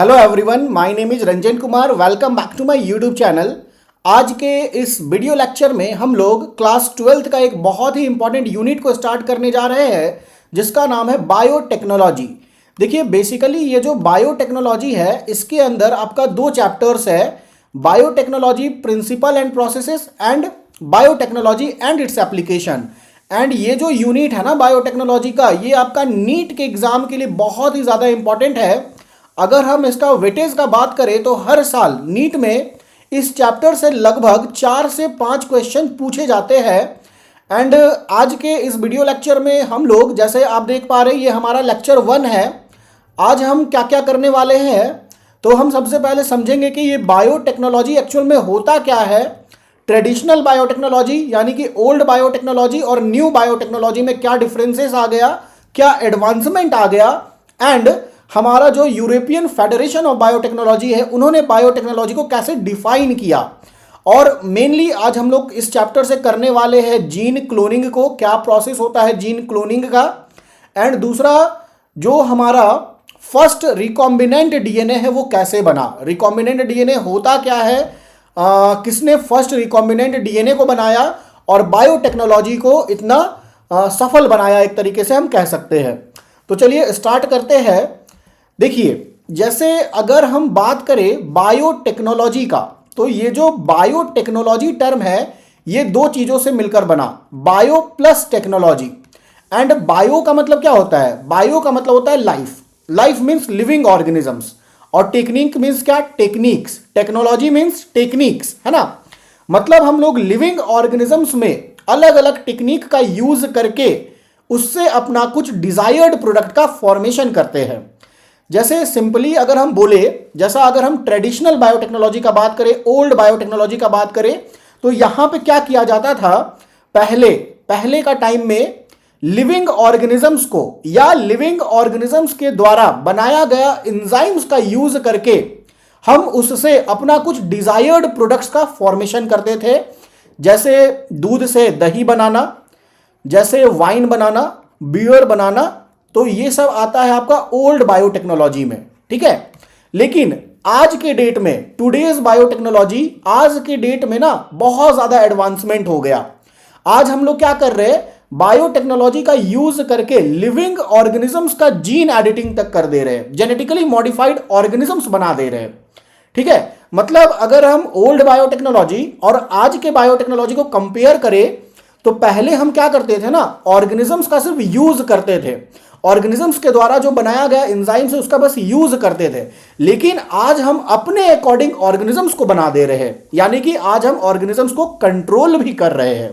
Hello everyone, my name is Ranjan Kumar. Welcome back to my YouTube channel. आज के इस video lecture में हम लोग क्लास 12th का एक बहुत ही इंपॉर्टेंट यूनिट को स्टार्ट करने जा रहे हैं जिसका नाम है बायोटेक्नोलॉजी। देखिए, बेसिकली ये जो बायोटेक्नोलॉजी है इसके अंदर आपका दो चैप्टर्स है, biotechnology principle and processes and biotechnology and its application. And ये जो यूनिट है ना बायोटेक्नोलॉजी का, ये आपका नीट के एग्जाम के लिए बहुत ही ज़्यादा इंपॉर्टेंट है। अगर हम इसका वेटेज का बात करें तो हर साल नीट में इस चैप्टर से लगभग 4 से 5 क्वेश्चन पूछे जाते हैं। एंड आज के इस वीडियो लेक्चर में हम लोग, जैसे आप देख पा रहे हैं, ये हमारा लेक्चर 1 है। आज हम क्या क्या करने वाले हैं, तो हम सबसे पहले समझेंगे कि ये बायोटेक्नोलॉजी एक्चुअल में होता क्या है, ट्रेडिशनल बायोटेक्नोलॉजी यानी कि ओल्ड बायोटेक्नोलॉजी और न्यू बायोटेक्नोलॉजी में क्या डिफरेंसेस आ गया, क्या एडवांसमेंट आ गया, एंड हमारा जो यूरोपियन फेडरेशन ऑफ बायोटेक्नोलॉजी है उन्होंने बायोटेक्नोलॉजी को कैसे डिफाइन किया। और मेनली आज हम लोग इस चैप्टर से करने वाले हैं जीन क्लोनिंग को, क्या प्रोसेस होता है जीन क्लोनिंग का। एंड दूसरा, जो हमारा फर्स्ट रिकॉम्बिनेंट डीएनए है वो कैसे बना, रिकॉम्बिनेंट डीएनए होता क्या है, किसने फर्स्ट रिकॉम्बिनेंट डीएनए को बनाया और बायोटेक्नोलॉजी को इतना सफल बनाया, एक तरीके से हम कह सकते हैं। तो चलिए स्टार्ट करते हैं। देखिए, जैसे अगर हम बात करें बायोटेक्नोलॉजी का, तो ये जो बायोटेक्नोलॉजी टर्म है ये दो चीजों से मिलकर बना, bio plus technology. And bio का मतलब क्या होता है, बायो का मतलब होता है life, life means living organisms, और टेक्निक मीन्स क्या, टेक्निक्स, टेक्नोलॉजी मीन्स टेक्निक्स, है ना। मतलब हम लोग लिविंग ऑर्गेनिजम्स में अलग अलग टेक्निक का यूज करके उससे अपना कुछ डिजायर्ड प्रोडक्ट का फॉर्मेशन करते हैं। जैसे सिंपली अगर हम बोले, जैसा अगर हम ट्रेडिशनल बायोटेक्नोलॉजी का बात करें, ओल्ड बायोटेक्नोलॉजी का बात करें, तो यहां पे क्या किया जाता था, पहले का टाइम में लिविंग ऑर्गेनिजम्स को या लिविंग ऑर्गेनिजम्स के द्वारा बनाया गया एंजाइम्स का यूज करके हम उससे अपना कुछ डिजायर्ड प्रोडक्ट्स का फॉर्मेशन करते थे। जैसे दूध से दही बनाना, जैसे वाइन बनाना, बियर बनाना, तो ये सब आता है आपका ओल्ड बायोटेक्नोलॉजी में, ठीक है। लेकिन आज के डेट में, टुडेज बायोटेक्नोलॉजी, आज के डेट में ना बहुत ज्यादा एडवांसमेंट हो गया। आज हम लोग क्या कर रहे हैं, बायोटेक्नोलॉजी का यूज करके लिविंग ऑर्गेनिजम्स का जीन एडिटिंग तक कर दे रहे हैं, जेनेटिकली मॉडिफाइड ऑर्गेनिजम्स बना दे रहे हैं, ठीक है। मतलब अगर हम ओल्ड बायोटेक्नोलॉजी और आज के बायोटेक्नोलॉजी को कंपेयर करें तो पहले हम क्या करते थे ना, ऑर्गेनिजम्स का सिर्फ यूज करते थे, ऑर्गेनिजम्स के द्वारा जो बनाया गया एंजाइम्स है उसका बस यूज करते थे। लेकिन आज हम अपने अकॉर्डिंग ऑर्गेनिजम्स को बना दे रहे हैं, यानी कि आज हम ऑर्गेनिजम्स को कंट्रोल भी कर रहे हैं।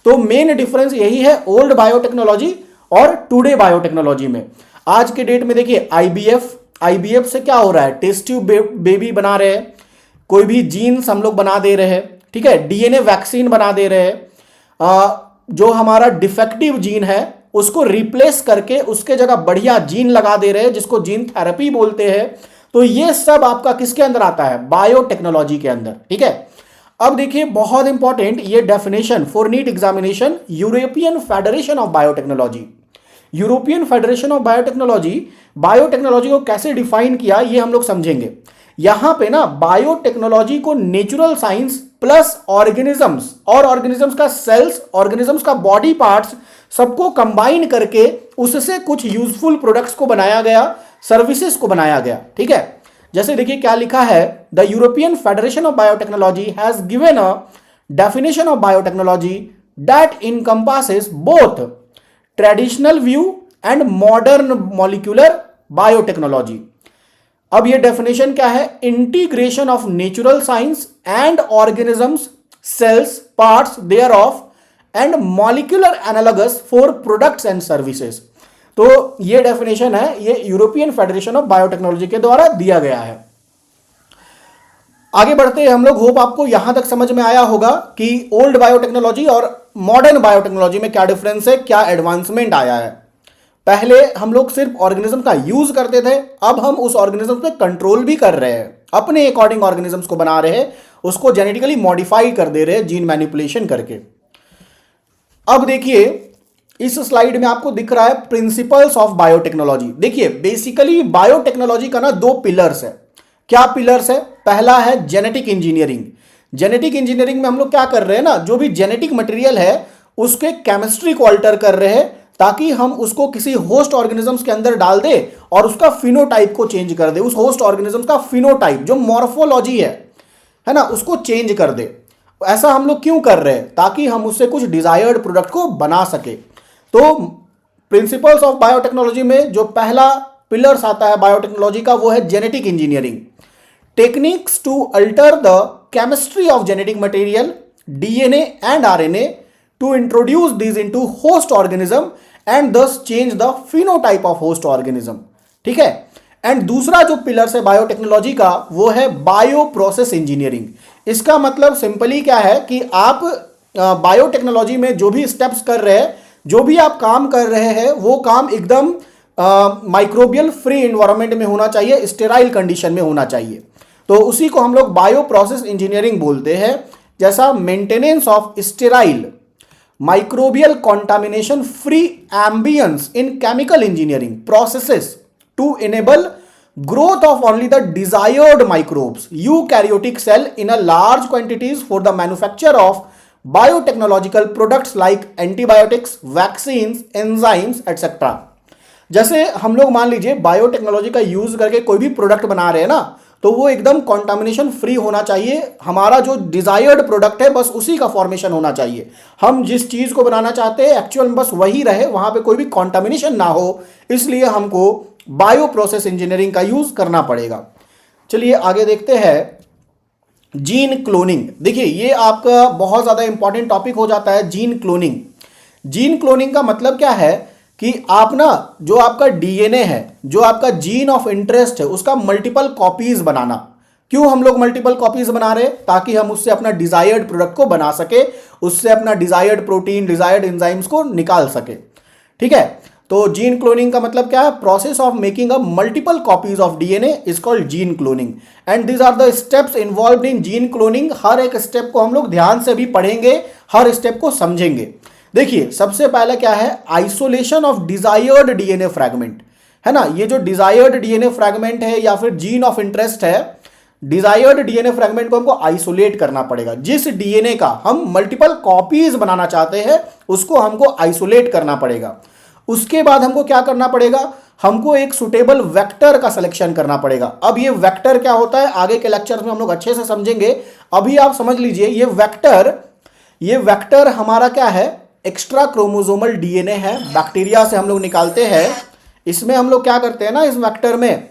तो मेन डिफरेंस यही है ओल्ड बायोटेक्नोलॉजी और टुडे बायोटेक्नोलॉजी में। आज के डेट में देखिए आईबीएफ से क्या हो रहा है, टेस्ट ट्यूब बेबी बना रहे हैं, कोई भी जीन्स हम लोग बना दे रहे हैं, ठीक है, डीएनए वैक्सीन बना दे रहे हैं, जो हमारा डिफेक्टिव जीन है उसको रिप्लेस करके उसके जगह बढ़िया जीन लगा दे रहे हैं जिसको जीन थेरेपी बोलते हैं। तो ये सब आपका किसके अंदर आता है, बायोटेक्नोलॉजी के अंदर, ठीक है। अब देखिए, बहुत इंपॉर्टेंट ये definition for NEET examination, European Federation of Biotechnology, European Federation of Biotechnology, biotechnology को कैसे डिफाइन किया ये हम लोग समझेंगे। यहां पे ना बायोटेक्नोलॉजी को नेचुरल साइंस प्लस ऑर्गेनिजम्स, और ऑर्गेनिजम्स का सेल्स, ऑर्गेनिजम्स का बॉडी पार्ट्स, सबको कंबाइन करके उससे कुछ यूजफुल प्रोडक्ट्स को बनाया गया, सर्विसेज को बनाया गया, ठीक है। जैसे देखिए क्या लिखा है, the European Federation of Biotechnology has given a definition of biotechnology that encompasses both traditional view and modern molecular biotechnology. अब ये डेफिनेशन क्या है, integration of natural science and organisms, cells, parts thereof and molecular analogues for products and services. तो ये definition है, ये European Federation of biotechnology के द्वारा दिया गया है। आगे बढ़ते हैं हम लोग, होप आपको यहां तक समझ में आया होगा कि ओल्ड बायोटेक्नोलॉजी और मॉडर्न बायोटेक्नोलॉजी में क्या डिफरेंस है, क्या एडवांसमेंट आया है। पहले हम लोग सिर्फ ऑर्गेनिज्म का यूज करते थे, अब हम उस ऑर्गेनिज्म पे कंट्रोल भी कर रहे हैं, अपने अकॉर्डिंग ऑर्गेनिजम्स को बना रहे हैं, उसको जेनेटिकली मॉडिफाई कर दे रहे हैं जीन मैनिपुलेशन करके। अब देखिए इस स्लाइड में आपको दिख रहा है प्रिंसिपल्स ऑफ बायोटेक्नोलॉजी। देखिए बेसिकली बायोटेक्नोलॉजी का ना दो पिलर्स है। क्या पिलर्स है? पहला है जेनेटिक इंजीनियरिंग। जेनेटिक इंजीनियरिंग में हम लोग क्या कर रहे हैं ना, जो भी जेनेटिक मटेरियल है उसके केमिस्ट्री को अल्टर कर रहे हैं ताकि हम उसको किसी होस्ट ऑर्गेनिजम्स के अंदर डाल दे और उसका फिनोटाइप को चेंज कर दे, उस होस्ट ऑर्गेनिज्म का फिनोटाइप जो मॉर्फोलॉजी है ना, उसको चेंज कर दे। ऐसा हम लोग क्यों कर रहे हैं? ताकि हम उससे कुछ डिजायर्ड प्रोडक्ट को बना सके। तो प्रिंसिपल्स ऑफ बायोटेक्नोलॉजी में जो पहला पिलर्स आता है बायोटेक्नोलॉजी का, वो है genetic engineering. Techniques to alter the chemistry of genetic material DNA and RNA to introduce this into host organism and thus change the phenotype of host organism. ठीक है। एंड दूसरा जो पिलर्स है बायोटेक्नोलॉजी का, वो है बायो प्रोसेस इंजीनियरिंग। इसका मतलब सिंपली क्या है कि आप बायोटेक्नोलॉजी में जो भी स्टेप्स कर रहे हैं, जो भी आप काम कर रहे हैं, वो काम एकदम माइक्रोबियल फ्री एनवायरनमेंट में होना चाहिए, स्टेराइल कंडीशन में होना चाहिए। तो उसी को हम लोग बायो प्रोसेस इंजीनियरिंग बोलते हैं। जैसा maintenance of sterile microbial contamination free ambience in chemical engineering processes to enable growth of only the desired microbes eukaryotic cell in a large quantities for the manufacture of biotechnological products like antibiotics, vaccines, enzymes etc. जैसे हम लोग मान लीजिए biotechnology का use करके कोई भी product बना रहे हैं ना, तो वो एकदम कॉन्टामिनेशन फ्री होना चाहिए। हमारा जो डिजायर्ड प्रोडक्ट है बस उसी का फॉर्मेशन होना चाहिए। हम जिस चीज को बनाना चाहते हैं एक्चुअल में बस वही रहे, वहां पे कोई भी कॉन्टामिनेशन ना हो, इसलिए हमको बायो प्रोसेस इंजीनियरिंग का यूज करना पड़ेगा। चलिए आगे देखते हैं जीन क्लोनिंग। देखिए ये आपका बहुत ज्यादा इंपॉर्टेंट टॉपिक हो जाता है जीन क्लोनिंग। जीन क्लोनिंग का मतलब क्या है कि आप ना जो आपका डीएनए है, जो आपका जीन ऑफ इंटरेस्ट है, उसका मल्टीपल कॉपीज बनाना। क्यों हम लोग मल्टीपल कॉपीज बना रहे हैं? ताकि हम उससे अपना डिजायर्ड प्रोडक्ट को बना सके, उससे अपना डिजायर्ड प्रोटीन, डिजायर्ड एंजाइम्स को निकाल सके। ठीक है। तो जीन क्लोनिंग का मतलब क्या है? Process of making a multiple copies of DNA is called gene cloning and these are the steps involved in gene cloning. हर एक स्टेप को हम लोग ध्यान से भी पढ़ेंगे, हर स्टेप को समझेंगे। देखिए सबसे पहले क्या है? Isolation of desired DNA fragment, है ना। ये जो डिजायर्ड डीएनए फ्रैगमेंट है या फिर जीन ऑफ इंटरेस्ट है, डिजायर्ड डीएनए फ्रैगमेंट को हमको आइसोलेट करना पड़ेगा। जिस डीएनए का हम मल्टीपल कॉपीज बनाना चाहते हैं उसको हमको आइसोलेट करना पड़ेगा। उसके बाद हमको क्या करना पड़ेगा? हमको एक सुटेबल वेक्टर का सिलेक्शन करना पड़ेगा। अब ये वेक्टर क्या होता है आगे के लेक्चर्स में हम लोग अच्छे से समझेंगे। अभी आप समझ लीजिए ये वेक्टर हमारा क्या है? एक्स्ट्रा क्रोमोसोमल डीएनए है, बैक्टीरिया से हम लोग निकालते हैं। इसमें हम लोग क्या करते हैं ना, इस वेक्टर में,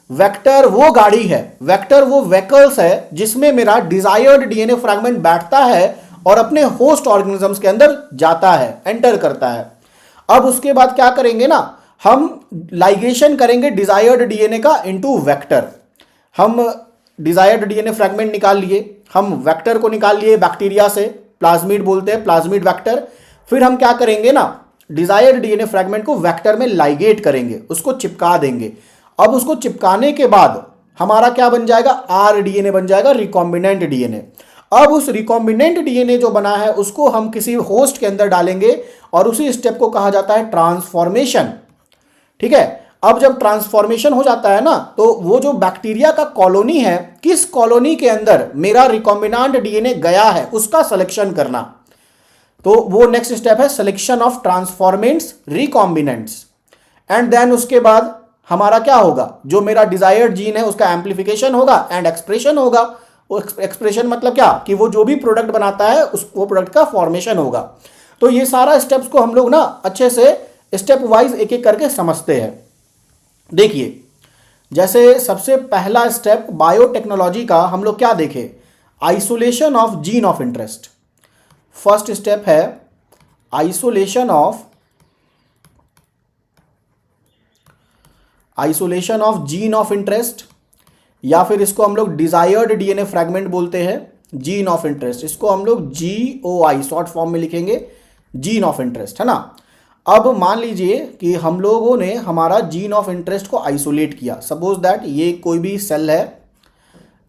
वेक्टर वो गाड़ी है, वेक्टर वो व्हीकल्स है जिसमें मेरा डिजायर्ड डीएनए फ्रैगमेंट बैठता है और अपने होस्ट ऑर्गेनिजम्स के अंदर जाता है, एंटर करता है। अब उसके बाद क्या करेंगे ना, हम लाइगेशन करेंगे डिजायर्ड डीएनए का इनटू वेक्टर। हम डिजायर्ड डीएनए फ्रैगमेंट निकाल लिए, हम वेक्टर को निकाल लिए बैक्टीरिया से, प्लाज्मिड बोलते हैं, प्लाज्मिड वेक्टर। फिर हम क्या करेंगे ना, डिजायर्ड डीएनए फ्रैगमेंट को वेक्टर में लाइगेट करेंगे, उसको चिपका देंगे। अब उसको चिपकाने के बाद हमारा क्या बन जाएगा? आरडीएनए बन जाएगा, रिकॉम्बिनेंट डीएनए। अब उस रिकॉम्बिनेंट डीएनए जो बना है उसको हम किसी होस्ट के अंदर डालेंगे और उसी स्टेप को कहा जाता है ट्रांसफॉर्मेशन। ठीक है। अब जब ट्रांसफॉर्मेशन हो जाता है ना, तो वो जो बैक्टीरिया का कॉलोनी है, किस कॉलोनी के अंदर मेरा रिकॉम्बिनेंट डीएनए गया है उसका सिलेक्शन करना। तो वो नेक्स्ट स्टेप है selection of transformants, recombinants. And then उसके बाद हमारा क्या होगा? जो मेरा डिजायर्ड जीन है उसका एम्प्लीफिकेशन होगा एंड एक्सप्रेशन होगा। वो एक्सप्रेशन मतलब क्या कि वो जो भी प्रोडक्ट बनाता है वो प्रोडक्ट का फॉर्मेशन होगा। तो ये सारा स्टेप्स को हम लोग ना अच्छे से स्टेप वाइज एक एक करके समझते हैं। देखिए जैसे सबसे पहला स्टेप बायोटेक्नोलॉजी का हम लोग क्या देखें? Isolation of gene of interest. First step है isolation of gene of interest, या फिर इसको हम लोग डिजायर्ड डीएनए फ्रैगमेंट बोलते हैं, जीन ऑफ इंटरेस्ट। इसको हम लोग GOI शॉर्ट फॉर्म में लिखेंगे, जीन ऑफ इंटरेस्ट, है ना। अब मान लीजिए कि हम लोगों ने हमारा जीन ऑफ इंटरेस्ट को आइसोलेट किया। सपोज दैट ये कोई भी सेल है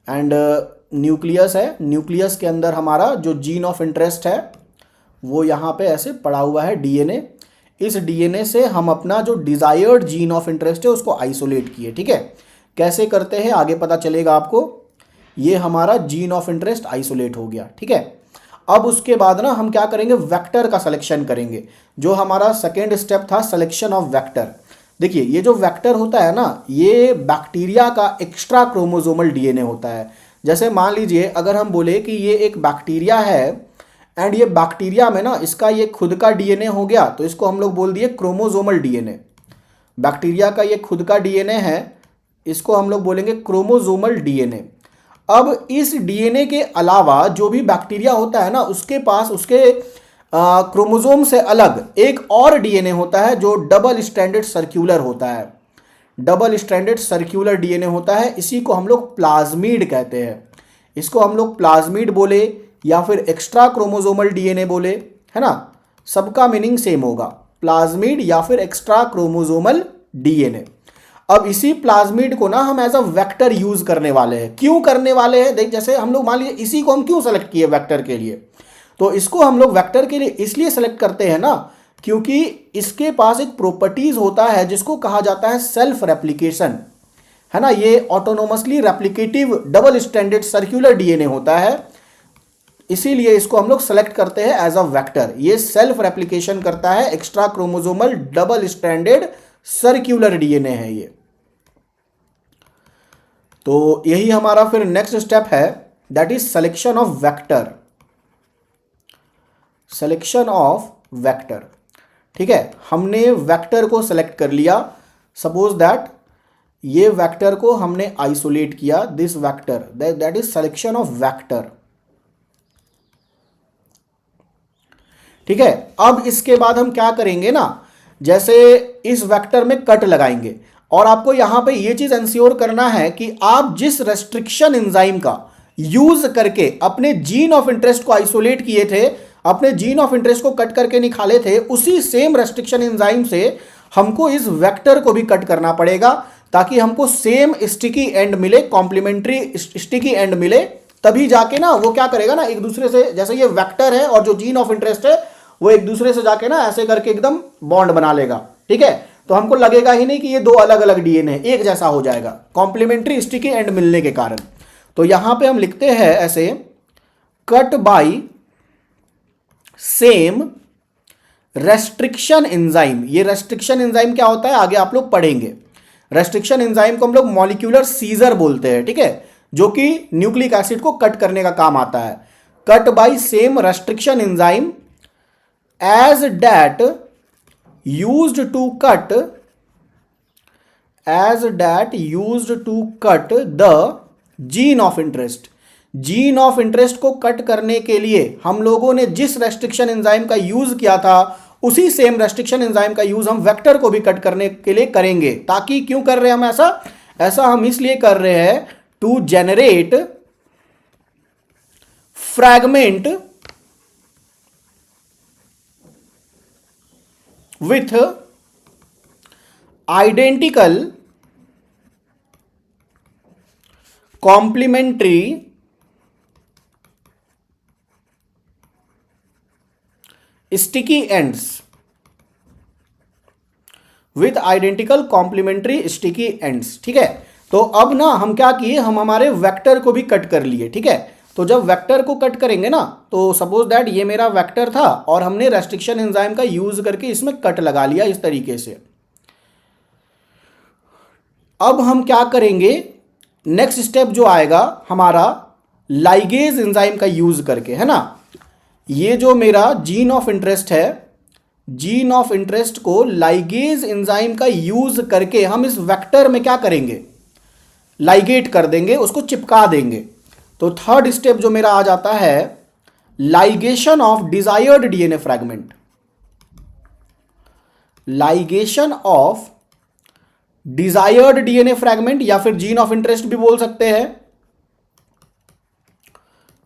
एंड न्यूक्लियस है, न्यूक्लियस के अंदर हमारा जो जीन ऑफ इंटरेस्ट है वो यहाँ पे ऐसे पड़ा हुआ है डीएनए। इस डीएनए से हम अपना जो डिजायर्ड जीन ऑफ इंटरेस्ट है उसको आइसोलेट किए। ठीक है। कैसे करते हैं आगे पता चलेगा आपको। ये हमारा जीन ऑफ इंटरेस्ट आइसोलेट हो गया, ठीक है। अब उसके बाद ना हम क्या करेंगे, वेक्टर का सिलेक्शन करेंगे, जो हमारा सेकेंड स्टेप था सिलेक्शन ऑफ वेक्टर। देखिए ये जो वेक्टर होता है ना, ये बैक्टीरिया का एक्स्ट्रा क्रोमोसोमल डीएनए होता है। जैसे मान लीजिए अगर हम बोले कि ये एक बैक्टीरिया है एंड ये बैक्टीरिया में ना इसका ये खुद का डीएनए हो गया, तो इसको हम लोग बोल दिए क्रोमोसोमल डीएनए। बैक्टीरिया का ये खुद का डीएनए है, इसको हम लोग बोलेंगे क्रोमोसोमल डीएनए। अब इस डीएनए के अलावा जो भी बैक्टीरिया होता है ना, उसके पास उसके क्रोमोसोम से अलग एक और डीएनए होता है जो डबल स्ट्रैंडेड सर्कुलर होता है। डबल स्ट्रैंडेड सर्कुलर डीएनए होता है, इसी को हम लोग प्लाज्मिड कहते हैं। इसको हम लोग प्लाज्मिड बोले या फिर एक्स्ट्रा क्रोमोसोमल डीएनए बोले, है ना, सबका मीनिंग सेम होगा, प्लाज्मिड या फिर एक्स्ट्रा क्रोमोसोमल डीएनए। अब इसी प्लाज्मिड को ना हम एज अ वेक्टर यूज करने वाले हैं। क्यों करने वाले हैं, देख जैसे हम लोग मान लीजिए इसी को हम क्यों सेलेक्ट किए वेक्टर के लिए, तो इसको हम लोग वेक्टर के लिए इसलिए सेलेक्ट करते हैं ना क्योंकि इसके पास एक प्रॉपर्टीज होता है जिसको कहा जाता है सेल्फ रेप्लिकेशन, है ना। ये autonomously replicative double stranded circular DNA होता है, इसीलिए इसको हम लोग सेलेक्ट करते हैं एज अ वेक्टर। ये सेल्फ रेप्लिकेशन करता है, extra chromosomal double stranded circular DNA है ये। तो यही हमारा फिर नेक्स्ट स्टेप है, that is selection of vector. Selection of vector, ठीक है। हमने वेक्टर को सेलेक्ट कर लिया, सपोज दैट ये वेक्टर को हमने आइसोलेट किया, this vector, that is selection of vector, ठीक है। अब इसके बाद हम क्या करेंगे ना, जैसे इस वेक्टर में कट लगाएंगे, और आपको यहां पे ये चीज इंश्योर करना है कि आप जिस रेस्ट्रिक्शन एंजाइम का यूज करके अपने जीन ऑफ इंटरेस्ट को आइसोलेट किए थे, अपने जीन ऑफ इंटरेस्ट को कट करके निकाले थे, उसी सेम रेस्ट्रिक्शन एंजाइम से हमको इस वेक्टर को भी कट करना पड़ेगा ताकि हमको सेम स्टिकी एंड मिले, कॉम्प्लीमेंट्री स्टिकी एंड मिले। तभी जाके ना वो क्या करेगा ना, एक दूसरे से, जैसे ये वेक्टर है और जो जीन ऑफ इंटरेस्ट है वो एक दूसरे से जाके ना ऐसे करके एकदम बॉन्ड बना लेगा, ठीक है। तो हमको लगेगा ही नहीं कि ये दो अलग अलग डीएनए, एक जैसा हो जाएगा कॉम्प्लीमेंट्री स्टिकी एंड मिलने के कारण। तो यहां पे हम लिखते हैं ऐसे, cut by same restriction enzyme. ये रेस्ट्रिक्शन एंजाइम क्या होता है आगे आप लोग पढ़ेंगे। रेस्ट्रिक्शन एंजाइम को हम लोग मॉलिक्यूलर सीजर बोलते हैं, ठीक है, जो कि न्यूक्लिक एसिड को कट करने का काम आता है। Cut by same restriction enzyme as that used to cut the gene of interest। Gene of interest को कट करने के लिए हम लोगों ने जिस रेस्ट्रिक्शन एंजाइम का यूज किया था, उसी सेम रेस्ट्रिक्शन एंजाइम का यूज हम वेक्टर को भी कट करने के लिए करेंगे। ताकि क्यों कर रहे हैं हम ऐसा हम इसलिए कर रहे हैं to generate fragment with identical complementary sticky ends, with identical complementary sticky ends, ठीक है। तो अब ना हम क्या किए, हम हमारे वेक्टर को भी कट कर लिए, ठीक है। तो जब वेक्टर को कट करेंगे ना, तो सपोज दैट ये मेरा वेक्टर था और हमने रेस्ट्रिक्शन एंजाइम का यूज करके इसमें कट लगा लिया इस तरीके से। अब हम क्या करेंगे, नेक्स्ट स्टेप जो आएगा हमारा लाइगेज एंजाइम का यूज करके, है ना। ये जो मेरा जीन ऑफ इंटरेस्ट है, जीन ऑफ इंटरेस्ट को लाइगेज एंजाइम का यूज करके हम इस वेक्टर में क्या करेंगे, लाइगेट कर देंगे, उसको चिपका देंगे। तो थर्ड स्टेप जो मेरा आ जाता है ligation of desired DNA fragment. Ligation of desired DNA fragment या फिर जीन ऑफ इंटरेस्ट भी बोल सकते हैं।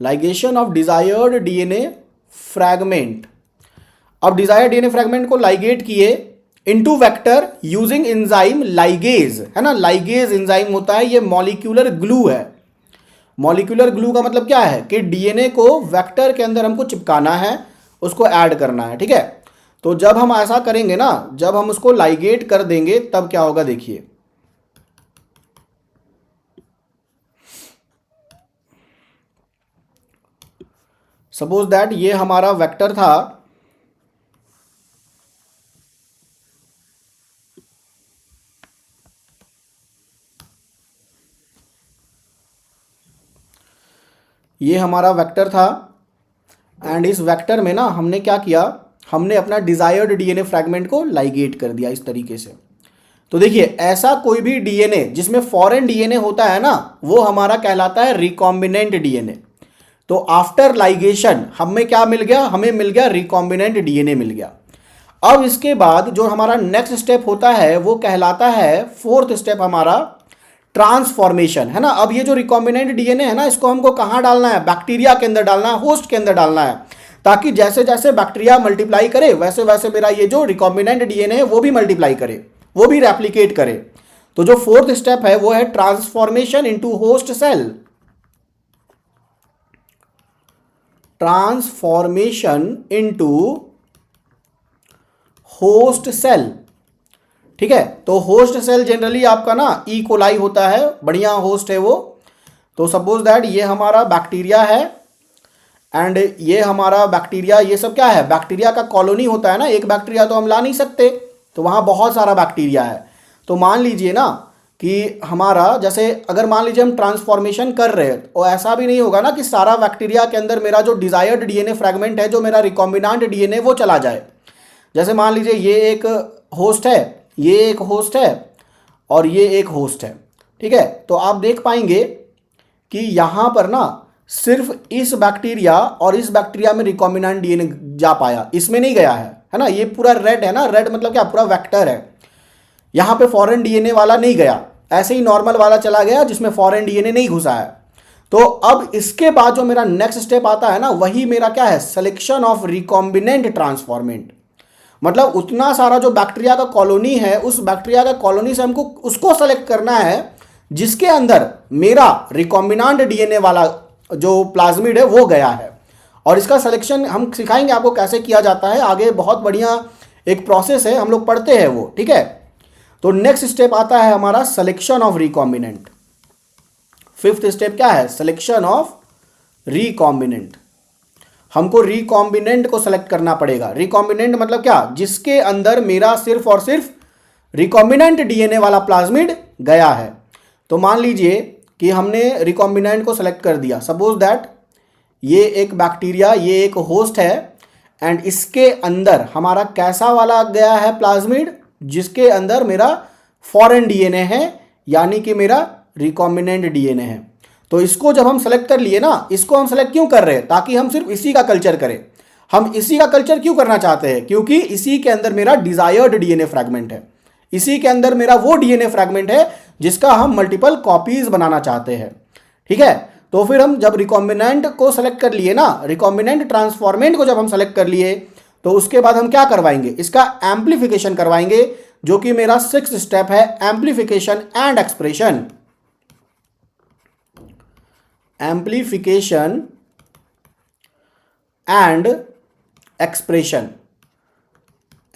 Ligation of desired DNA fragment. अब डिजायर्ड डीएनए फ्रैगमेंट को लाइगेट किए into vector using enzyme ligase, है ना। लाइगेज एंजाइम होता है, ये मॉलिक्यूलर ग्लू है। मॉलिक्यूलर ग्लू का मतलब क्या है कि डीएनए को वेक्टर के अंदर हमको चिपकाना है, उसको ऐड करना है, ठीक है। तो जब हम ऐसा करेंगे ना, जब हम उसको लाइगेट कर देंगे तब क्या होगा देखिए, सपोज दैट ये हमारा वेक्टर था, ये हमारा वेक्टर था एंड इस वेक्टर में ना हमने क्या किया, हमने अपना डिजायर्ड डीएनए फ्रैगमेंट को लाइगेट कर दिया इस तरीके से। तो देखिए ऐसा कोई भी डीएनए जिसमें फॉरेन डीएनए होता है ना, वो हमारा कहलाता है रिकॉम्बिनेंट डीएनए। तो आफ्टर लाइगेशन हमें क्या मिल गया, हमें मिल गया रिकॉम्बिनेंट डीएनए मिल गया। अब इसके बाद जो हमारा नेक्स्ट स्टेप होता है वो कहलाता है, फोर्थ स्टेप हमारा ट्रांसफॉर्मेशन है ना। अब ये जो रिकॉम्बिनेंट डीएनए है ना, इसको हमको कहाँ डालना है, बैक्टीरिया के अंदर डालना है, होस्ट के अंदर डालना है, ताकि जैसे जैसे बैक्टीरिया मल्टीप्लाई करे वैसे वैसे मेरा ये जो रिकॉम्बिनेंट डीएनए है वो भी मल्टीप्लाई करे, वो भी रेप्लिकेट करे। तो जो फोर्थ स्टेप है वो है transformation into host cell. Transformation into host cell, ठीक है। तो होस्ट सेल जनरली आपका ना ई कोलाई होता है, बढ़िया होस्ट है वो। तो सपोज दैट ये हमारा बैक्टीरिया है एंड ये हमारा बैक्टीरिया, ये सब क्या है, बैक्टीरिया का कॉलोनी होता है ना। एक बैक्टीरिया तो हम ला नहीं सकते, तो वहाँ बहुत सारा बैक्टीरिया है। तो मान लीजिए ना कि हमारा, जैसे अगर मान लीजिए हम ट्रांसफॉर्मेशन कर रहे हैं, तो ऐसा भी नहीं होगा ना कि सारा बैक्टीरिया के अंदर मेरा जो डिजायर्ड डीएनए फ्रैगमेंट है, जो मेरा रिकॉम्बिनेंट डीएनए, वो चला जाए। जैसे मान लीजिए ये एक होस्ट है, ये एक होस्ट है और ये एक होस्ट है, ठीक है। तो आप देख पाएंगे कि यहाँ पर ना सिर्फ इस बैक्टीरिया और इस बैक्टीरिया में रिकॉम्बिनेंट डीएनए जा पाया, इसमें नहीं गया है ना। ये पूरा रेड है ना, रेड मतलब क्या, पूरा वेक्टर है। यहाँ पे फॉरेन डीएनए वाला नहीं गया, ऐसे ही नॉर्मल वाला चला गया जिसमें फॉरेन डीएनए नहीं घुसा है। तो अब इसके बाद जो मेरा नेक्स्ट स्टेप आता है ना, वही मेरा क्या है, सिलेक्शन ऑफ रिकॉम्बिनेंट ट्रांसफॉर्मेंट। मतलब उतना सारा जो बैक्टीरिया का कॉलोनी है, उस बैक्टीरिया का कॉलोनी से हमको उसको सेलेक्ट करना है जिसके अंदर मेरा रिकॉम्बिनेंट डीएनए वाला जो प्लाज्मिड है वो गया है। और इसका सिलेक्शन हम सिखाएंगे आपको कैसे किया जाता है आगे, बहुत बढ़िया एक प्रोसेस है, हम लोग पढ़ते हैं वो, ठीक है। तो नेक्स्ट स्टेप आता है हमारा selection of recombinant. Fifth step क्या है, सिलेक्शन ऑफ रिकॉम्बिनेंट। हमको रिकॉम्बिनेंट को सेलेक्ट करना पड़ेगा। रिकॉम्बिनेंट मतलब क्या, जिसके अंदर मेरा सिर्फ और सिर्फ रिकॉम्बिनेंट डीएनए वाला प्लाज्मिड गया है। तो मान लीजिए कि हमने रिकॉम्बिनेंट को सेलेक्ट कर दिया। सपोज दैट ये एक बैक्टीरिया, ये एक होस्ट है एंड इसके अंदर हमारा कैसा वाला गया है प्लाज्मिड, जिसके अंदर मेरा फॉरेन डीएनए है, यानी कि मेरा रिकॉम्बिनेंट डीएनए है। तो इसको जब हम सेलेक्ट कर लिए ना, इसको हम सेलेक्ट क्यों कर रहे हैं, ताकि हम सिर्फ इसी का कल्चर करें। हम इसी का कल्चर क्यों करना चाहते हैं, क्योंकि इसी के अंदर मेरा डिजायर्ड डीएनए फ्रैगमेंट है, इसी के अंदर मेरा वो डीएनए फ्रैगमेंट है जिसका हम मल्टीपल कॉपीज बनाना चाहते हैं, ठीक है। तो फिर हम जब रिकॉम्बिनेंट को सेलेक्ट कर लिए ना, रिकॉम्बिनेंट ट्रांसफॉर्मेंट को जब हम सेलेक्ट कर लिए, तो उसके बाद हम क्या करवाएंगे, इसका एम्प्लीफिकेशन करवाएंगे, जो कि मेरा सिक्स्थ स्टेप है, amplification and expression. Amplification and expression,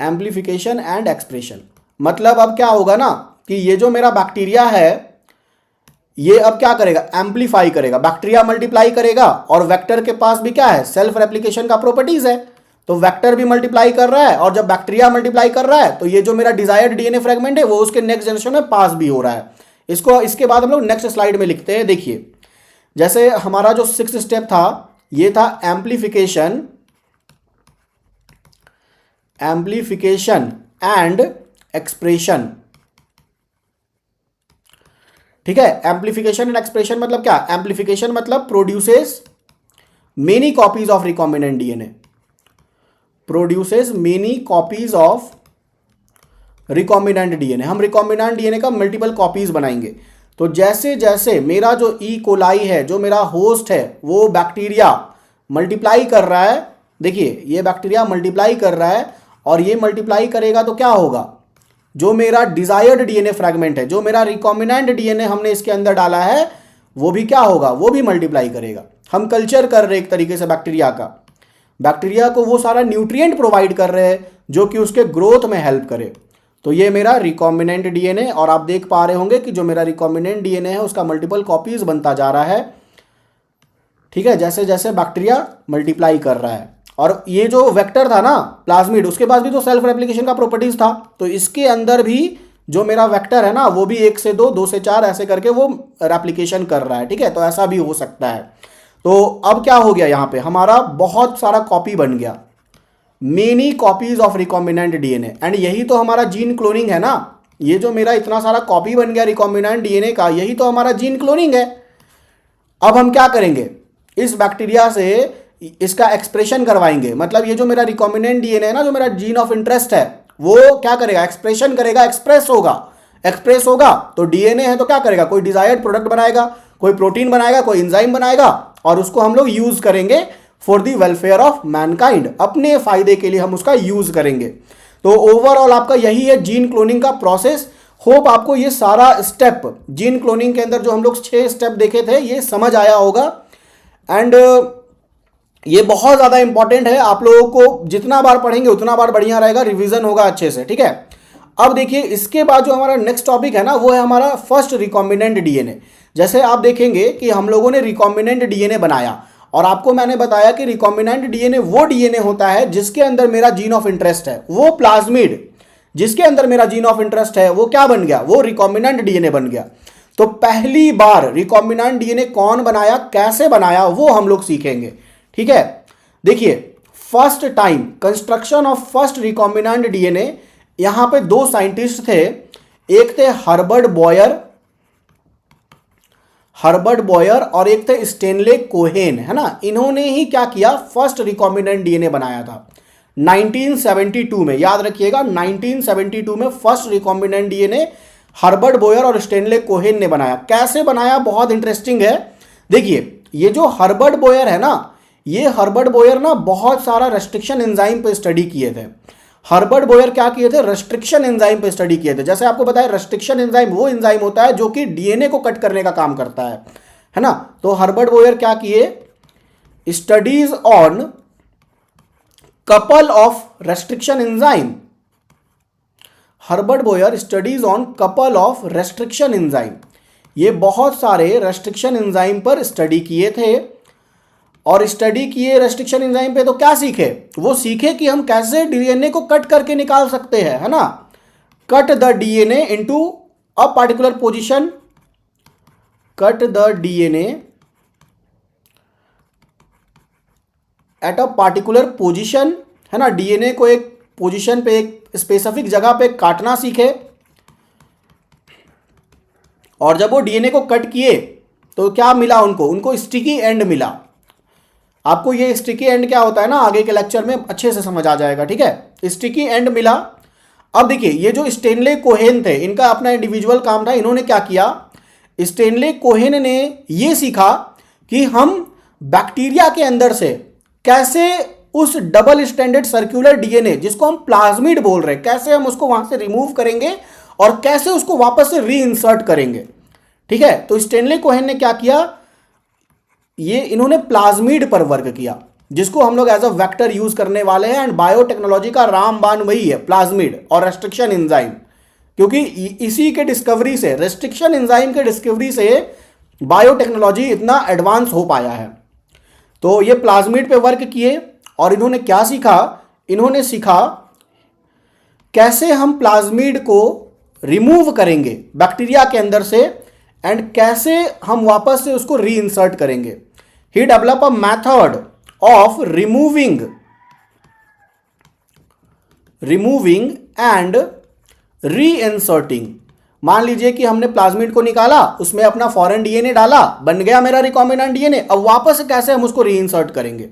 amplification and expression मतलब अब क्या होगा ना कि ये जो मेरा बैक्टीरिया है, ये अब क्या करेगा, एम्प्लीफाई करेगा। बैक्टीरिया मल्टीप्लाई करेगा और वेक्टर के पास भी क्या है, सेल्फ रेप्लिकेशन का प्रॉपर्टीज है। तो वेक्टर भी मल्टीप्लाई कर रहा है और जब बैक्टीरिया मल्टीप्लाई कर रहा है तो ये जो मेरा डिजायर्ड डीएनए फ्रैगमेंट है वो उसके नेक्स्ट जनरेशन में पास भी हो रहा है। इसको इसके बाद हम लोग नेक्स्ट स्लाइड में लिखते हैं। देखिए जैसे हमारा जो सिक्स्थ स्टेप था, ये था एम्प्लीफिकेशन, एम्प्लीफिकेशन एंड एक्सप्रेशन, ठीक है। एम्प्लीफिकेशन एंड एक्सप्रेशन मतलब क्या, एम्प्लीफिकेशन मतलब produces many copies of recombinant DNA, produces many copies of recombinant DNA. हम रिकॉम्बिनेंट डीएनए का मल्टीपल कॉपीज बनाएंगे। तो जैसे जैसे मेरा जो ई कोलाई है, जो मेरा होस्ट है, वो बैक्टीरिया मल्टीप्लाई कर रहा है, देखिए ये बैक्टीरिया मल्टीप्लाई कर रहा है और ये मल्टीप्लाई करेगा तो क्या होगा, जो मेरा डिजायर्ड डीएनए फ्रैगमेंट है, जो मेरा रिकॉम्बिनेंट डीएनए हमने इसके अंदर डाला है, वो भी क्या होगा, वो भी मल्टीप्लाई करेगा। हम कल्चर कर रहे हैं एक तरीके से बैक्टीरिया का, बैक्टीरिया को वो सारा न्यूट्रिएंट प्रोवाइड कर रहे हैं जो कि उसके ग्रोथ में हेल्प करे। तो ये मेरा रिकॉम्बिनेंट डीएनए, और आप देख पा रहे होंगे कि जो मेरा रिकॉम्बिनेंट डीएनए है उसका मल्टीपल कॉपीज बनता जा रहा है। ठीक है, जैसे जैसे बैक्टीरिया मल्टीप्लाई कर रहा है। और ये जो वेक्टर था ना प्लाज्मिड, उसके पास भी तो सेल्फ रेप्लिकेशन का प्रॉपर्टीज था, तो इसके अंदर भी जो मेरा वेक्टर है ना वो भी 1 से 2, 2 से 4 ऐसे करके वो रेप्लिकेशन कर रहा है। ठीक है, तो ऐसा भी हो सकता है। तो अब क्या हो गया, यहाँ पे हमारा बहुत सारा कॉपी बन गया, many copies of recombinant DNA. And यही तो हमारा जीन क्लोनिंग है ना, ये जो मेरा इतना सारा कॉपी बन गया रिकॉम्बिनेंट डीएनए का, यही तो हमारा जीन क्लोनिंग है। अब हम क्या करेंगे, इस बैक्टीरिया से इसका एक्सप्रेशन करवाएंगे। मतलब ये जो मेरा रिकॉम्बिनेंट डीएनए है ना, जो मेरा जीन ऑफ इंटरेस्ट है, वो क्या करेगा, एक्सप्रेशन करेगा, एक्सप्रेस होगा। एक्सप्रेस होगा तो डीएनए है तो क्या करेगा, कोई डिजायर्ड प्रोडक्ट बनाएगा, कोई प्रोटीन बनाएगा, कोई एंजाइम बनाएगा, और उसको हम लोग यूज करेंगे for the welfare of Mankind, अपने फायदे के लिए हम उसका यूज करेंगे। तो ओवरऑल आपका यही है जीन क्लोनिंग का प्रोसेस। होप आपको ये सारा स्टेप जीन क्लोनिंग के अंदर जो हम लोग 6 स्टेप देखे थे ये समझ आया होगा। एंड ये बहुत ज़्यादा इंपॉर्टेंट है, आप लोगों को जितना बार पढ़ेंगे उतना बार बढ़िया रहेगा, रिवीजन होगा अच्छे से। ठीक है, अब देखिए इसके बाद जो हमारा नेक्स्ट टॉपिक है ना वो है हमारा फर्स्ट रिकॉम्बिनेंट डीएनए। जैसे आप देखेंगे कि हम लोगों ने रिकॉम्बिनेंट डीएनए बनाया, और आपको मैंने बताया कि रिकॉम्बिनेंट डीएनए वो डीएनए होता है जिसके अंदर मेरा जीन ऑफ इंटरेस्ट है, वो प्लाज्मिड जिसके अंदर मेरा जीन ऑफ इंटरेस्ट है वो क्या बन गया, वो रिकॉम्बिनेंट डीएनए बन गया। तो पहली बार रिकॉम्बिनेंट डीएनए कौन बनाया, कैसे बनाया, वो हम लोग सीखेंगे। ठीक है, देखिए first time construction of first recombinant DNA, यहां पे 2 साइंटिस्ट थे, एक थे हर्बर्ट बॉयर और एक थे स्टेनले कोहेन, है ना। इन्होंने ही क्या किया, फर्स्ट रिकॉम्बिनेंट डीएनए बनाया था 1972 में। याद रखिएगा 1972 में first recombinant DNA Herbert Boyer और स्टेनले कोहेन ने बनाया। कैसे बनाया, बहुत इंटरेस्टिंग है। देखिए ये जो हर्बर्ट बॉयर है ना, ये हर्बर्ट बॉयर ना बहुत सारा रेस्ट्रिक्शन एंजाइम पे स्टडी किए थे। हर्बर्ट बॉयर क्या किए थे, रेस्ट्रिक्शन एंजाइम पे स्टडी किए थे। जैसे आपको बताया रेस्ट्रिक्शन एंजाइम वो एंजाइम होता है जो कि डीएनए को कट करने का काम करता है ना। तो हर्बर्ट बॉयर क्या किए, studies on couple of restriction enzyme. Herbert Boyer studies on couple of restriction enzyme, ये बहुत सारे रेस्ट्रिक्शन एंजाइम पर स्टडी किए थे। और स्टडी किए रेस्ट्रिक्शन एंजाइम पे तो क्या सीखे, वो सीखे कि हम कैसे डीएनए को कट करके निकाल सकते हैं, है ना। Cut the DNA into a particular position, cut the DNA at a particular position, है ना। डीएनए को एक पोजीशन पे, एक स्पेसिफिक जगह पे काटना सीखे। और जब वो डीएनए को कट किए तो क्या मिला उनको स्टिकी एंड मिला। आपको ये स्टिकी एंड क्या होता है ना आगे के लेक्चर में अच्छे से समझ आ जाएगा। ठीक है, स्टिकी एंड मिला। अब देखिए ये जो स्टेनले कोहेन थे, इनका अपना इंडिविजुअल काम था। इन्होंने क्या किया, स्टेनले कोहेन ने ये सीखा कि हम बैक्टीरिया के अंदर से कैसे उस डबल स्टैंडर्ड सर्कुलर डीएनए जिसको हम प्लाज्मिड बोल रहे हैं, कैसे हम उसको वहां से रिमूव करेंगे और कैसे उसको वापस से रीइंसर्ट करेंगे। ठीक है, तो स्टेनले कोहेन ने क्या किया, ये इन्होंने प्लाज्मिड पर वर्क किया, जिसको हम लोग एज अ वेक्टर यूज करने वाले हैं। एंड बायोटेक्नोलॉजी का रामबाण वही है, प्लाज्मिड और रेस्ट्रिक्शन एंजाइम, क्योंकि इसी के डिस्कवरी से, रेस्ट्रिक्शन एंजाइम के डिस्कवरी से बायोटेक्नोलॉजी इतना एडवांस हो पाया है। तो ये प्लाज्मिड पे वर्क किए और इन्होंने क्या सीखा, इन्होंने सीखा कैसे हम प्लाज्मिड को रिमूव करेंगे बैक्टीरिया के अंदर से एंड कैसे हम वापस से उसको रीइंसर्ट करेंगे। He develop a method of removing and reinserting. मान लीजिए कि हमने प्लाज्मिड को निकाला, उसमें अपना फॉरेन डीएनए डाला, बन गया मेरा रिकॉम्बिनेंट डीएनए। अब वापस से कैसे हम उसको रीइंसर्ट करेंगे,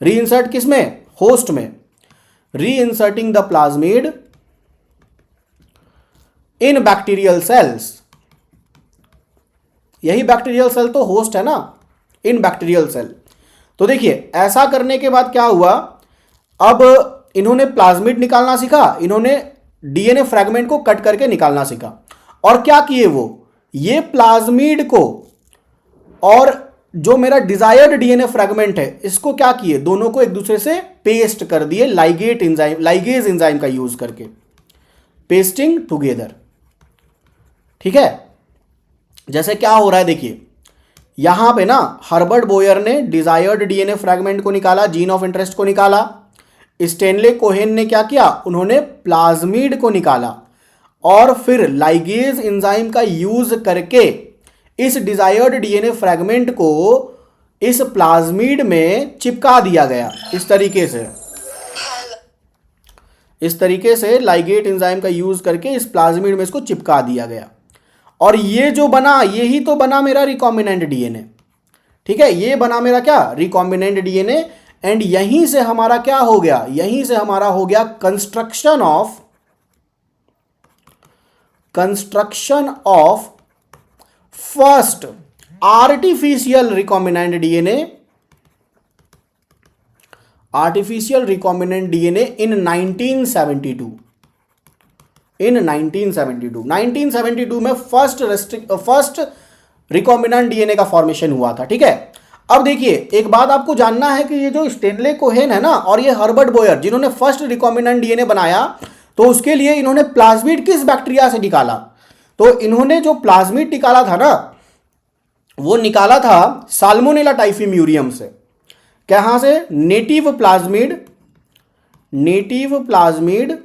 रीइंसर्ट किसमें, होस्ट में। Reinserting the plasmid in bacterial cells, यही बैक्टीरियल सेल तो होस्ट है ना, इन बैक्टीरियल सेल। तो देखिए ऐसा करने के बाद क्या हुआ, अब इन्होंने प्लाज्मिड निकालना सीखा, इन्होंने डीएनए फ्रैगमेंट को कट करके निकालना सीखा। और क्या किए वो, ये प्लाज्मिड को और जो मेरा डिजायर्ड डीएनए फ्रैगमेंट है इसको क्या किए, दोनों को एक दूसरे से पेस्ट कर दिए लाइगेज एंजाइम का यूज करके, पेस्टिंग टुगेदर। ठीक है, जैसे क्या हो रहा है देखिए, यहां पे ना हर्बर्ट बोयर ने डिजायर्ड डीएनए फ्रैगमेंट को निकाला, जीन ऑफ इंटरेस्ट को निकाला। स्टेनले कोहेन ने क्या किया, उन्होंने प्लाज्मिड को निकाला और फिर लाइगेज एंजाइम का यूज करके इस डिजायर्ड डीएनए फ्रैगमेंट को इस प्लाज्मिड में चिपका दिया गया। इस तरीके से लाइगेट एंजाइम का यूज करके इस प्लाज्मिड में इसको चिपका दिया गया और ये जो बना, यही तो बना मेरा रिकॉम्बिनेंट डीएनए। ठीक है, ये बना मेरा क्या, रिकॉम्बिनेंट डीएनए। एंड यहीं से हमारा क्या हो गया, यहीं से हमारा हो गया construction of first artificial recombinant DNA इन 1972। इन 1972 में फर्स्ट रिकॉम्बिनेंट डीएनए का फॉर्मेशन हुआ था। ठीक है, अब देखिए एक बात आपको जानना है कि ये जो स्टेनले कोहेन है ना और ये हर्बर्ट बोयर जिन्होंने फर्स्ट रिकॉम्बिनेंट डीएनए बनाया, तो उसके लिए इन्होंने प्लाज्मिड किस बैक्टीरिया से निकाला, तो इन्होंने जो प्लाज्मिड निकाला था ना, वो निकाला था साल्मोनेला टाइफीम्यूरियम से। कहां से, नेटिव प्लाज्मिड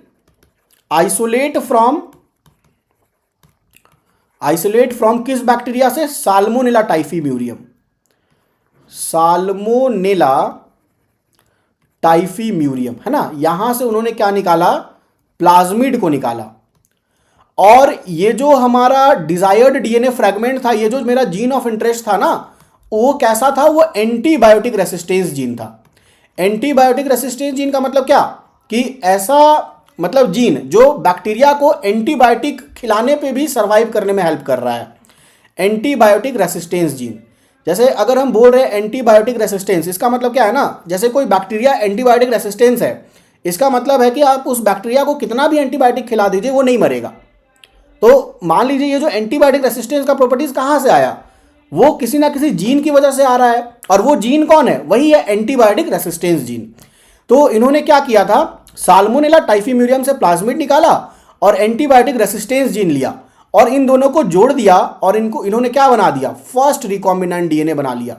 आइसोलेट फ्रॉम किस बैक्टीरिया से, साल्मोनेला टाइफीम्यूरियम। है ना, यहां से उन्होंने क्या निकाला, प्लाज्मिड को निकाला। और ये जो हमारा डिजायर्ड डीएनए फ्रैगमेंट था, ये जो मेरा जीन ऑफ इंटरेस्ट था ना, वो कैसा था, वो एंटीबायोटिक रेसिस्टेंस जीन था। एंटीबायोटिक रेसिस्टेंस जीन का मतलब क्या, कि ऐसा मतलब जीन जो बैक्टीरिया को एंटीबायोटिक खिलाने पे भी सरवाइव करने में हेल्प कर रहा है। एंटीबायोटिक रेसिस्टेंस जीन, जैसे अगर हम बोल रहे हैं एंटीबायोटिक रेसिस्टेंस, इसका मतलब क्या है ना, जैसे कोई बैक्टीरिया एंटीबायोटिक रेसिस्टेंस है, इसका मतलब है कि आप उस बैक्टीरिया को कितना भी एंटीबायोटिक खिला दीजिए वो नहीं मरेगा। तो मान लीजिए ये जो एंटीबायोटिक रेसिस्टेंस का प्रॉपर्टीज कहां से आया, वो किसी ना किसी जीन की वजह से आ रहा है, और वो जीन कौन है, वही है एंटीबायोटिक रेसिस्टेंस जीन। तो इन्होंने क्या किया था, साल्मोनेला टाइफीम्यूरियम से प्लाज्मिड निकाला और एंटीबायोटिक रेसिस्टेंस जीन लिया और इन दोनों को जोड़ दिया और इन्होंने क्या बना दिया, फर्स्ट रिकॉम्बिनेंट डीएनए बना लिया।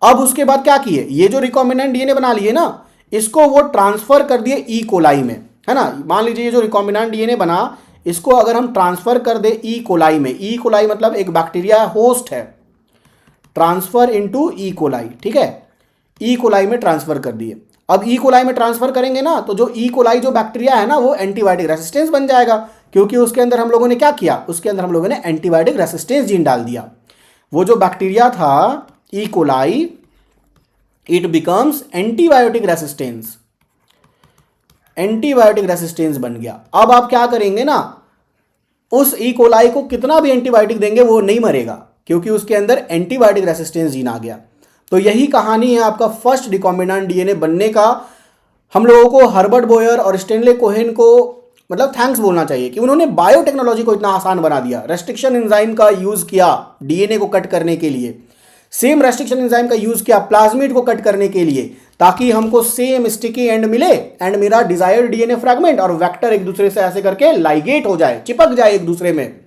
अब उसके बाद क्या किए, ये जो रिकॉम्बिनेंट डीएनए बना लिए ना, इसको वो ट्रांसफर कर दिए ई कोलाई में। है ना, मान लीजिए ये जो रिकॉम्बिनेंट डीएनए बना, इसको अगर हम ट्रांसफर कर दे ई कोलाई में, ई कोलाई मतलब एक बैक्टीरिया होस्ट है, ट्रांसफर इनटू ई कोलाई। ठीक है, ई कोलाई में ट्रांसफर कर दिए। अब ई कोलाई में ट्रांसफर करेंगे ना, तो जो ई कोलाई जो बैक्टीरिया है ना, वो एंटीबायोटिक रेसिस्टेंस बन जाएगा, क्योंकि उसके अंदर हम लोगों ने क्या किया, उसके अंदर हम लोगों ने एंटीबायोटिक रेसिस्टेंस जीन डाल दिया। वो जो बैक्टीरिया था E coli, it becomes antibiotic resistance बन गया। अब आप क्या करेंगे ना, उस ई कोलाई को कितना भी एंटीबायोटिक देंगे वो नहीं मरेगा, क्योंकि उसके अंदर एंटीबायोटिक रेसिस्टेंस जीन आ गया। तो यही कहानी है आपका फर्स्ट रिकॉम्बिनेंट डीएनए बनने का। हम लोगों को हर्बर्ट बोयर और स्टेनले कोहेन को मतलब थैंक्स बोलना चाहिए कि उन्होंने बायोटेक्नोलॉजी को इतना आसान बना दिया। रेस्ट्रिक्शन एंजाइम का यूज किया डीएनए को कट करने के लिए, सेम रेस्ट्रिक्शन एंजाइम का यूज किया प्लाज्मिड को कट करने के लिए, ताकि हमको सेम स्टिकी एंड मिले एंड मेरा डिजायर्ड डीएनए फ्रैगमेंट और वेक्टर एक दूसरे से ऐसे करके लाइगेट हो जाए, चिपक जाए एक दूसरे में,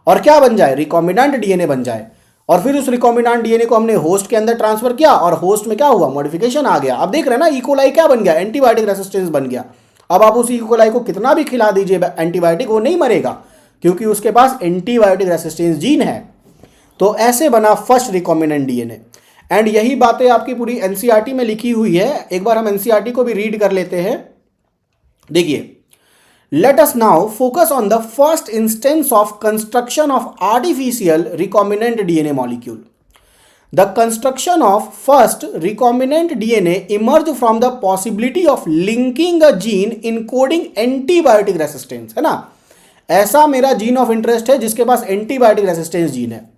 और क्या बन जाए, रिकॉम्बिनेंट डीएनए बन जाए। और फिर उस रिकॉम्बिनेंट डीएनए को हमने होस्ट के अंदर ट्रांसफर किया और होस्ट में क्या हुआ, मॉडिफिकेशन आ गया। अब देख रहे हैं ना, ई कोलाई क्या बन गया, एंटीबायोटिक रेसिस्टेंस बन गया। अब आप उस ई कोलाई को कितना भी खिला दीजिए एंटीबायोटिक, वो नहीं मरेगा, क्योंकि उसके पास एंटीबायोटिक रेसिस्टेंस जीन है। तो ऐसे बना फर्स्ट रिकॉम्बिनेंट डीएनए। एंड यही बातें आपकी पूरी एनसीईआरटी में लिखी हुई है। एक बार हम एनसीईआरटी को भी रीड कर लेते हैं। देखिए, let us now focus on the first instance of construction of artificial recombinant DNA molecule. The construction of first recombinant DNA emerged from the possibility of linking a gene encoding antibiotic resistance, है ना। ऐसा मेरा gene of interest है जिसके पास antibiotic resistance gene है,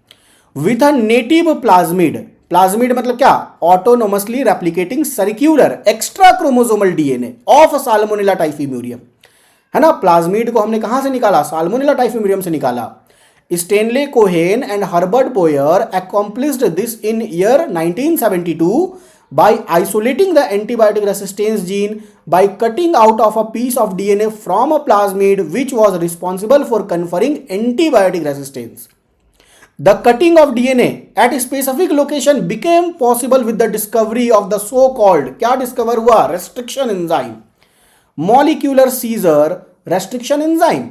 with a native plasmid. Plasmid मतलब क्या, autonomously replicating circular extra chromosomal DNA of Salmonella typhimurium, है ना। प्लाज्मिड को हमने कहां से निकाला, साल्मोनेला टाइफीम्यूरियम से निकाला। Stanley Cohen and Herbert Boyer accomplished this in year 1972 by isolating the antibiotic resistance gene by cutting out of a piece of DNA from a plasmid which was responsible for conferring antibiotic resistance. The cutting of DNA at specific location became possible with the discovery of the so called, क्या discover हुआ, restriction enzyme, molecular scissor restriction enzyme.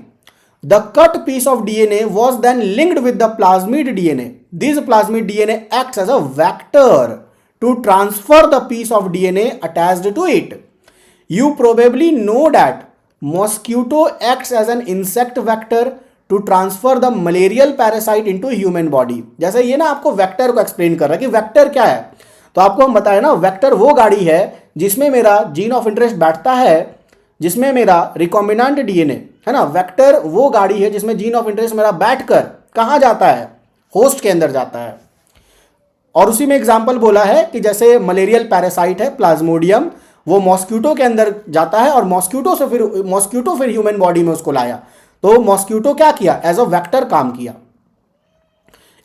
The cut piece of DNA was then linked with the plasmid DNA. This plasmid DNA acts as a vector to transfer the piece of DNA attached to it. You probably know that mosquito acts as an insect vector to transfer the malarial parasite into human body. जैसे ये ना आपको vector को explain कर रहा है कि vector क्या है, तो आपको हम बताया ना वेक्टर वो गाड़ी है जिसमें मेरा जीन ऑफ इंटरेस्ट बैठता है, जिसमें मेरा रिकॉम्बिनेंट डीएनए है ना. वेक्टर वो गाड़ी है जिसमें जीन ऑफ इंटरेस्ट मेरा बैठकर कहां जाता है, होस्ट के अंदर जाता है. और उसी में एग्जांपल बोला है कि जैसे मलेरियल पैरासाइट है प्लाज्मोडियम, वो मॉस्क्यूटो के अंदर जाता है और मॉस्क्यूटो फिर ह्यूमन बॉडी में उसको लाया, तो मॉस्क्यूटो क्या किया, एज अ वेक्टर काम किया.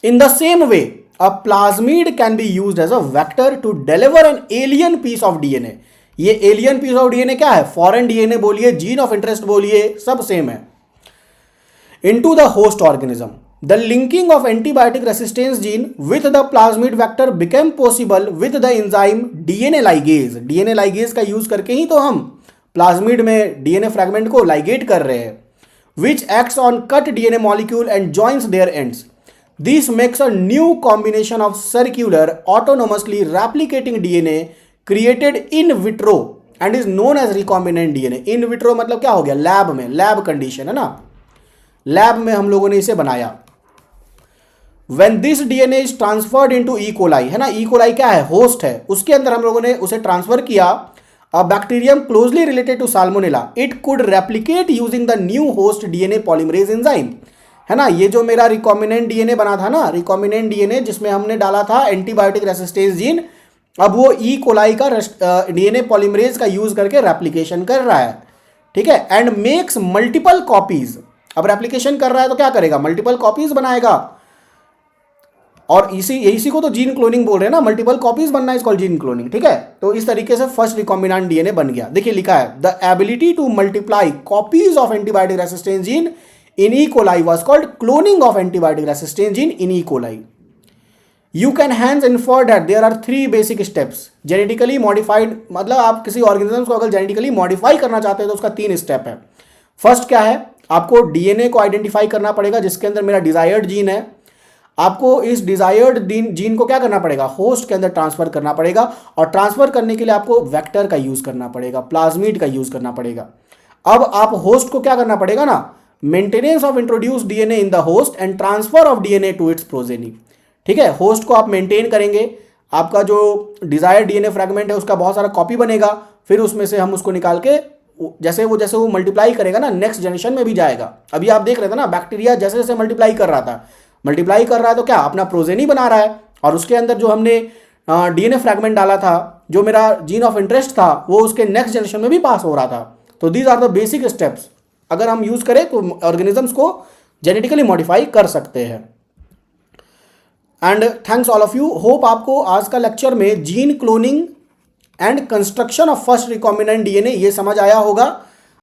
In the same way a plasmid can be used as a vector to deliver an alien piece of DNA. ये एलियन पीस ऑफ डीएनए क्या है, फॉरेन डीएनए बोलिए, जीन ऑफ इंटरेस्ट बोलिए, सब same है. Into the host organism the linking of antibiotic resistance gene with the plasmid vector became possible with the enzyme DNA ligase. DNA ligase का use करके ही तो हम प्लाज्मिड में डीएनए फ्रैगमेंट को लाइगेट कर रहे हैं. Which acts on cut DNA molecule and joins their ends. This makes a new combination of circular autonomously replicating DNA created in vitro and is known as recombinant DNA. In vitro मतलब क्या हो गया, lab में, lab condition है ना, lab में हम लोगों ने इसे बनाया. When this DNA is transferred into E coli, है ना, ई कोलाई क्या है, होस्ट है, उसके अंदर हम लोगों ने उसे ट्रांसफर किया. A bacterium closely related to Salmonella, it could replicate using the new host DNA polymerase enzyme. है ना, ये जो मेरा रिकॉम्बिनेंट डीएनए बना था ना, रिकॉम्बिनेंट डीएनए जिसमें हमने डाला था एंटीबायोटिक रेसिस्टेंस जीन, अब वो ई कोलाई का डीएनए पॉलीमरेज का यूज करके रेप्लिकेशन कर रहा है. ठीक है, एंड मेक्स मल्टीपल कॉपीज. अब रेप्लिकेशन कर रहा है तो क्या करेगा, मल्टीपल कॉपीज बनाएगा. और इसी को तो जीन क्लोनिंग बोल रहे हैं ना, मल्टीपल कॉपीज बनना इज कॉल्ड जीन क्लोनिंग. ठीक है, तो इस तरीके से फर्स्ट रिकॉम्बिनेंट डीएनए बन गया. देखिए लिखा है the ability to multiply copies of antibiotic resistance gene in E coli was called cloning of antibiotic resistance gene in E coli. You can hence infer that there are 3 basic steps. Genetically modified मतलब आप किसी organism को अगर genetically modify करना चाहते हैं तो उसका 3 स्टेप है. फर्स्ट क्या है, आपको डीएनए को आइडेंटिफाई करना पड़ेगा जिसके अंदर मेरा डिजायर्ड जीन है. आपको इस डिजायर्ड जीन को क्या करना पड़ेगा, होस्ट के अंदर ट्रांसफर करना पड़ेगा. और ट्रांसफर करने के लिए आपको वेक्टर का यूज करना पड़ेगा, प्लाज्मिड का यूज करना पड़ेगा. अब आप होस्ट को क्या करना पड़ेगा ना, maintenance of introduce DNA in the host and transfer of DNA to its progeny. ठीक है, होस्ट को आप मेंटेन करेंगे, आपका जो डिजायर्ड डीएनए फ्रैगमेंट है उसका बहुत सारा कॉपी बनेगा, फिर उसमें से हम उसको निकाल के जैसे वो मल्टीप्लाई करेगा ना, नेक्स्ट जनरेशन में भी जाएगा. अभी आप देख रहे थे ना, बैक्टीरिया जैसे जैसे मल्टीप्लाई कर रहा है तो क्या अपना प्रोजेनी बना रहा है, और उसके अंदर जो हमने डीएनए फ्रैगमेंट डाला था, जो मेरा जीन ऑफ इंटरेस्ट था, वो उसके नेक्स्ट जनरेशन में भी पास हो रहा था. तो these are the basic steps. अगर हम यूज करें तो ऑर्गेनिजम्स को जेनेटिकली मॉडिफाई कर सकते हैं. And thanks all of you. Hope आपको आज का लेक्चर में gene cloning and construction of first recombinant DNA ये समझ आया होगा.